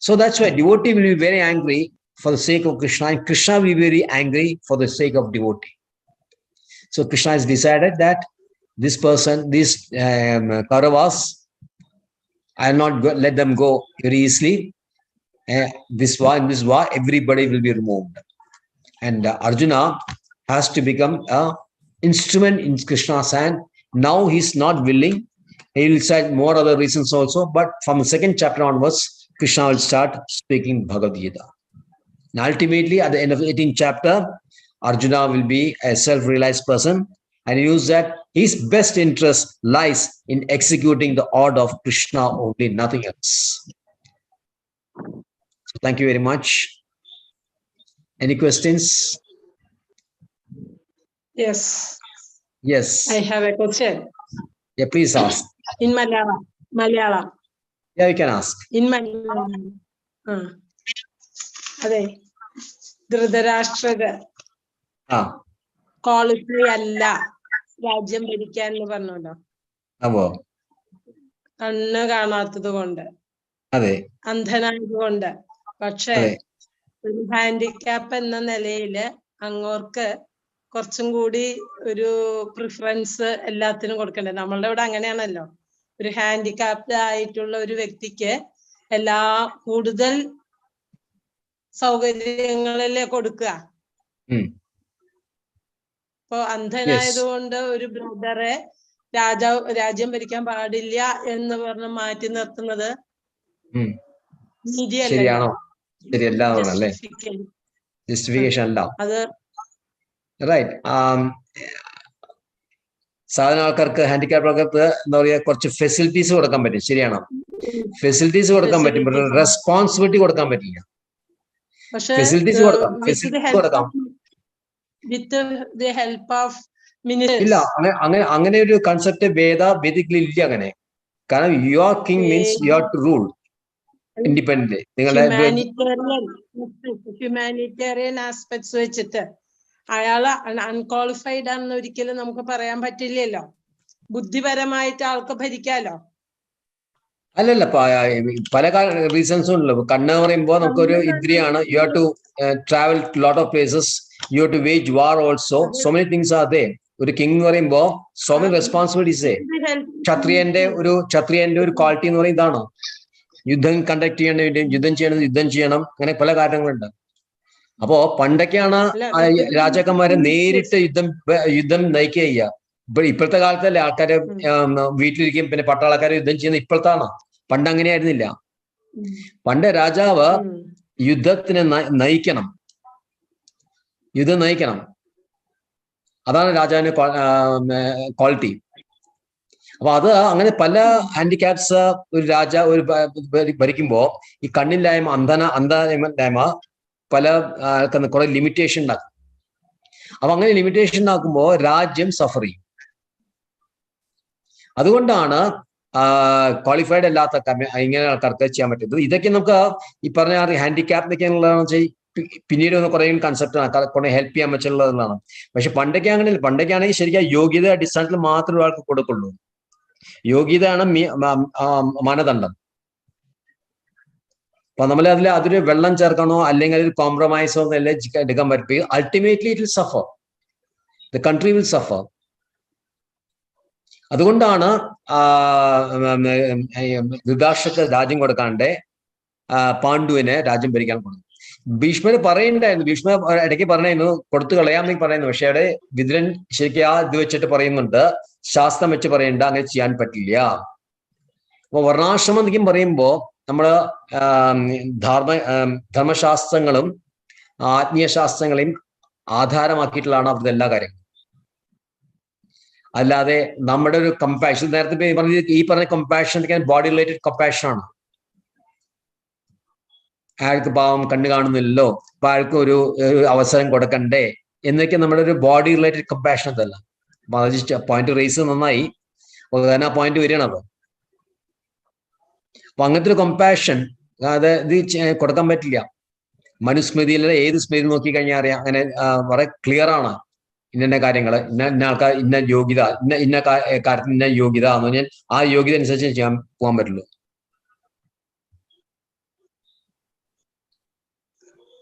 So that's why devotee will be very angry for the sake of Krishna, and Krishna will be very angry for the sake of devotee. So Krishna has decided that this person, these Kauravas, I will not let them go very easily. In this war, everybody will be removed. And Arjuna has to become an instrument in Krishna's hand. Now he's not willing. He will cite more other reasons also. But from the second chapter onwards, Krishna will start speaking Bhagavad Gita. And ultimately, at the end of the 18th chapter, Arjuna will be a self-realized person. And he knows that his best interest lies in executing the order of Krishna only, nothing else. Thank you very much. Any questions? Yes. Yes. I have a question. Yeah, please ask. In Malayalam. Malayalam. Yeah, you can ask. In Malayalam. Ade. Dhritarashtra qualify alla രാജ്യം ഭരിക്കാൻ എന്ന് പറഞ്ഞല്ലോ. കണ്ണ് കാണാത്തത് കൊണ്ട്, അന്ധനായത് കൊണ്ട്. പക്ഷെ ഒരു ഹാൻഡിക്യാപ്പ് എന്ന നിലയില് അങ്ങോർക്ക് കുറച്ചും കൂടി ഒരു പ്രിഫറൻസ് എല്ലാത്തിനും കൊടുക്കണ്ടേ? നമ്മളുടെ ഇവിടെ അങ്ങനെയാണല്ലോ. ഒരു ഹാൻഡിക്യാപ്ഡ് ആയിട്ടുള്ള ഒരു വ്യക്തിക്ക് കൂടുതൽ സൗകര്യങ്ങളല്ലേ കൊടുക്കുക. ഇപ്പൊ അന്ധനായതുകൊണ്ട് ഒരു ബ്രദറെ രാജ്യം ഭരിക്കാൻ പാടില്ല എന്ന് പറഞ്ഞ് മാറ്റി നിർത്തുന്നത് ശരിയാണോ? ശരിയല്ല. ജസ്റ്റിഫിക്കേഷൻ അല്ല. റൈറ്റ്. സാധാരണ ആൾക്കാർക്ക്, ഹാൻഡിക്യാപ്ഡ് ആൾക്കാർക്ക് എന്താ പറയുക, കുറച്ച് ഫെസിലിറ്റീസ് കൊടുക്കാൻ പറ്റും. ശരിയാണോ? ഫെസിലിറ്റീസ് കൊടുക്കാൻ പറ്റും, റെസ്പോൺസിബിലിറ്റി കൊടുക്കാൻ പറ്റില്ല. ഫെസിലിറ്റീസ് കൊടുക്കാം. ഇല്ല, അങ്ങനെ ഒരു കൺസെപ്റ്റ് വേദിക്കലി ഇല്ല അങ്ങനെ. കാരണം you are king means you are to rule independent. Humanitarian aspects വെച്ചിട്ട് അയാള് അൺക്വാളിഫൈഡ് ആണെന്ന് ഒരിക്കലും നമുക്ക് പറയാൻ പറ്റില്ലല്ലോ. ബുദ്ധിപരമായിട്ട് ആൾക്ക് ഭരിക്കാലോ. അല്ലല്ല, പല റീസൺസും ഉണ്ടല്ലോ. കണ്ണ് പറയുമ്പോൾ നമുക്കൊരു ഇന്ദ്രിയാണ്. You have to travel lot of places, you have to wage war also. So many things are there. ഒരു കിങ് എന്ന് പറയുമ്പോ സോ മെനി റെസ്പോൺസിബിലിറ്റീസ്. ക്ഷത്രിയന്റെ ഒരു ക്വാളിറ്റി എന്ന് പറയുന്നത് ഇതാണോ? യുദ്ധം കണ്ടക്ട് ചെയ്യേണ്ട, യുദ്ധം ചെയ്യണം, അങ്ങനെ പല കാര്യങ്ങളുണ്ട്. അപ്പോ പണ്ടൊക്കെയാണ് രാജാക്കന്മാരെ നേരിട്ട് യുദ്ധം നയിക്കുക ചെയ്യുക. ഇപ്പോഴത്തെ കാലത്തല്ലേ ആൾക്കാരെ വീട്ടിലിരിക്കും, പിന്നെ പട്ടാളക്കാരെ യുദ്ധം ചെയ്യുന്ന ഇപ്പോഴത്താണ്. പണ്ട് അങ്ങനെയായിരുന്നില്ല. പണ്ട് രാജാവ് യുദ്ധത്തിനെ നയിക്കണം. അതാണ് രാജാവിന്റെ ക്വാളിറ്റി. അപ്പൊ അത് അങ്ങനെ പല ഹാൻഡിക്യാപ്സ് ഒരു ഭരിക്കുമ്പോ ഈ കണ്ണില്ലായ്മ അന്ധനായ്മ പല ആൾക്കാർക്ക് കുറെ ലിമിറ്റേഷൻ ഉണ്ടാക്കും. അപ്പൊ അങ്ങനെ ലിമിറ്റേഷൻ ഉണ്ടാക്കുമ്പോൾ രാജ്യം സഫർ ചെയ്യും. അതുകൊണ്ടാണ് ക്വാളിഫൈഡ് അല്ലാത്ത ഇങ്ങനെ ആൾക്കാർക്ക് ചെയ്യാൻ പറ്റുന്നത്. ഇതൊക്കെ നമുക്ക് ഈ പറഞ്ഞ ഹാൻഡിക്യാപ്പ് എന്നൊക്കെ പിന്നീട് ഒന്ന് കുറേ കൺസെപ്റ്റ് കുറെ ഹെൽപ്പ് ചെയ്യാൻ പറ്റുള്ളതാണ്. പക്ഷെ പണ്ടൊക്കെയാണെങ്കിൽ ശരിക്കും യോഗ്യത അടിസ്ഥാനത്തിൽ മാത്രമേ ഒരാൾക്ക് കൊടുക്കുള്ളൂ. യോഗ്യതയാണ് മാനദണ്ഡം. അപ്പൊ നമ്മൾ അതൊരു വെള്ളം ചേർക്കണോ അല്ലെങ്കിൽ ഒരു കോംപ്രമൈസോ എന്നല്ലേ എടുക്കാൻ പറ്റും. Ultimately it will Zafar, the country will Zafar. അതുകൊണ്ടാണ് ധൃതരാഷ്ട്രക്ക് രാജ്യം കൊടുക്കാണ്ട് പാണ്ഡുവിനെ രാജ്യം ഭരിക്കാൻ കൊടുത്തു. ഭീഷ്മർ പറയുന്നുണ്ടായിരുന്നു, ഭീഷ്മർ ഇടയ്ക്ക് പറഞ്ഞായിരുന്നു കൊടുത്തു കളയാമെന്ന് പറയുന്നു. പക്ഷെ അവിടെ വിതുരൻ ശരിക്കും ഇത് വെച്ചിട്ട് പറയുന്നുണ്ട്, ശാസ്ത്രം വെച്ച് പറയണ്ട, അങ്ങനെ ചെയ്യാൻ പറ്റില്ല. അപ്പൊ വർണ്ണാശ്രമം എന്നൊക്കെ പറയുമ്പോ നമ്മള് ധർമ്മശാസ്ത്രങ്ങളും ആത്മീയ ശാസ്ത്രങ്ങളെയും ആധാരമാക്കിയിട്ടുള്ളതാണ് അവരുടെ എല്ലാ കാര്യങ്ങളും. അല്ലാതെ നമ്മുടെ ഒരു കമ്പാഷൻ, നേരത്തെ ഈ പറഞ്ഞ കമ്പാഷൻ ബോഡി റിലേറ്റഡ് കമ്പാഷൻ ആണ്. അയാൾക്ക് പാവം കണ്ണു കാണുന്നില്ലല്ലോ, അപ്പൊ അയാൾക്ക് ഒരു അവസരം കൊടുക്കണ്ടേ എന്നൊക്കെ നമ്മുടെ ഒരു ബോഡി റിലേറ്റഡ് കമ്പാഷൻ അതല്ല. പോയിന്റ് റേസ് നന്നായി, ആ പോയിന്റ് വരികയാണത്. അപ്പൊ അങ്ങനത്തെ ഒരു കമ്പാഷൻ അത് ഇത് കൊടുക്കാൻ പറ്റില്ല. മനുസ്മൃതിയിലെ ഏത് സ്മൃതി നോക്കി കഴിഞ്ഞാൽ അറിയാം, അങ്ങനെ വളരെ ക്ലിയർ ആണ്. ഇന്ന കാര്യങ്ങൾ, ഇന്ന ആൾക്കാർ, ഇന്ന യോഗ്യത, ഇന്ന കാര്യത്തിന് ഇന്ന യോഗ്യത എന്ന് പറഞ്ഞാൽ ആ യോഗ്യത അനുസരിച്ച് ചെയ്യാൻ പോകാൻ പറ്റുള്ളൂ.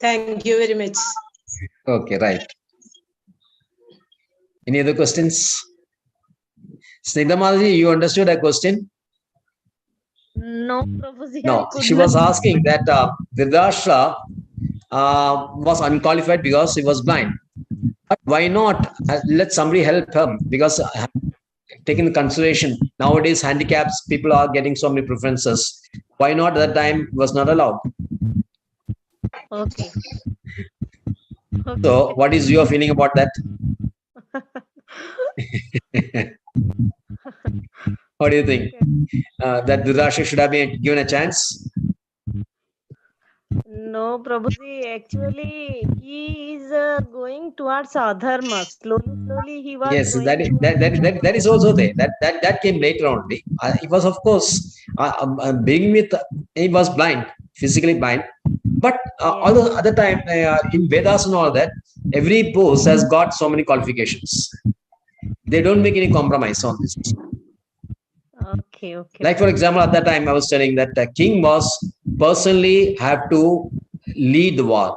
Thank you very much. Okay, right. Any other questions? Snigdha Mataji, you understood a question? No, Prabhuji. No, she was asking that Dhritarashtra was unqualified because he was blind. But why not let somebody help him? Because taking into consideration nowadays handicaps, people are getting so many preferences. Why not that time was not allowed? Okay. So what is your feeling about that? What do you think? That Dhritarashtra should have been given a chance? No, Prabhuji. Actually, he is going towards adharma. Slowly he was. Yes, going that is also there. That came later only. It was, of course, being with, he was blind, physically blind. But although at the time in Vedas and all that, every post has got so many qualifications. They don't make any compromise on this. Okay. Like for example, at that time I was telling that the king was personally have to lead the war.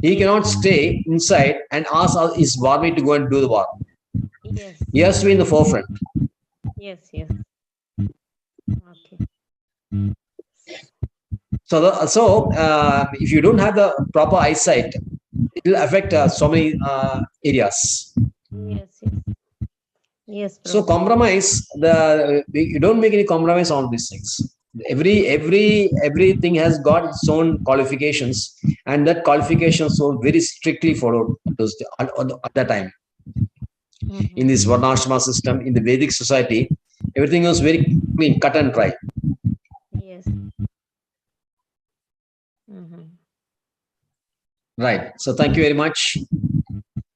He cannot stay inside and ask his army to go and do the war. Yes. He has to be in the forefront. Yes. Okay. So if you don't have the proper eyesight, it will affect so many areas. Yes. So compromise, you don't make any compromise on these things. Everything has got its own qualifications, and that qualifications were very strictly followed at that time. In this Varnashrama system, in the Vedic society, everything was very clean, cut and dry. Yes. Right. So thank you very much.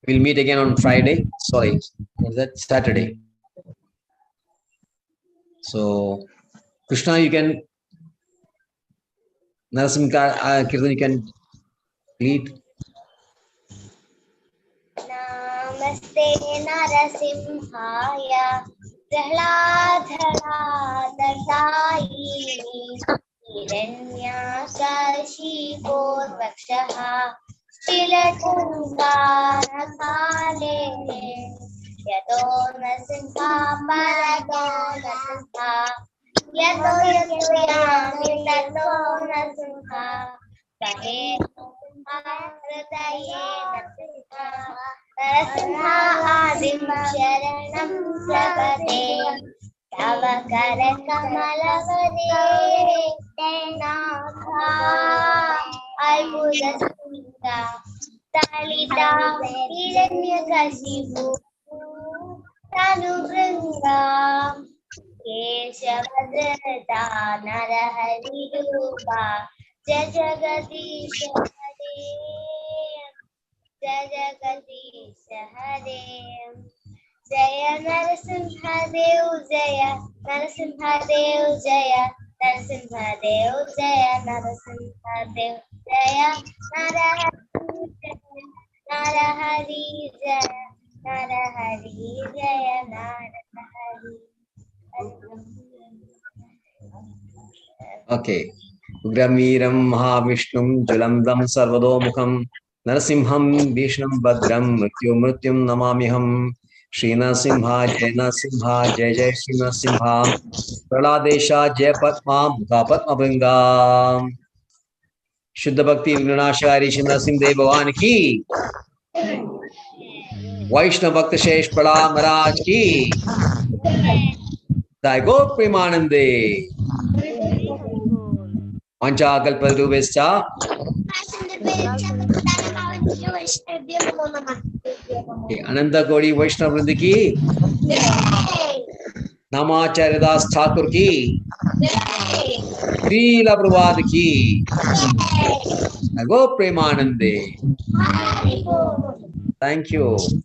We'll meet again on Friday. Sorry, was that Saturday? So Krishna, you can, Narasimha Kirtan, you can lead. Namaste Narasimhaya Prahladharadasaini Hiranyakashi Porvakshaha Tilatunganakale Yato Nasimha Parato Nasimha Yato Yami Tato Nasimha Kahe Nasimha Hridaye Nasimha Narasimha Adim Sharanam Prabhate Tava Kara Kamalavade Tenakha Albuda Sunda Talita Hiranyakashipu तनुभृङ्गां केशवधृता नरहरिरूपा जय जगदीश हरे जय जगदीश हरे जय नरसिंहदेव जय नरसिंहदेव जय नरसिंहदेव जय नरसिंहदेव जय नरहरि जय नरहरि जय Narhari. Okay. Ugrameeram Mahavishnu Jalandam Sarvadomukam Narasimham Vishnam Badram Mrityum Namamiham Shri Narasimha Jai Narasimha Jai Jai Shri Narasimha Praladesha Jai Padma Mukha Padma Bringa Shuddha Bhakti Vinashari Shri Narasimha Dev Bhavan Ki Vaishnava Bhakta Shesh Pala Maharaj Ki Jai Go Premanande Pancha Kalpadruvescha Ananda Gauri Vaishnava Vrinda ki Namacharya Das Thakur ki Srila Prabhupada ki Go Premanande. Thank you.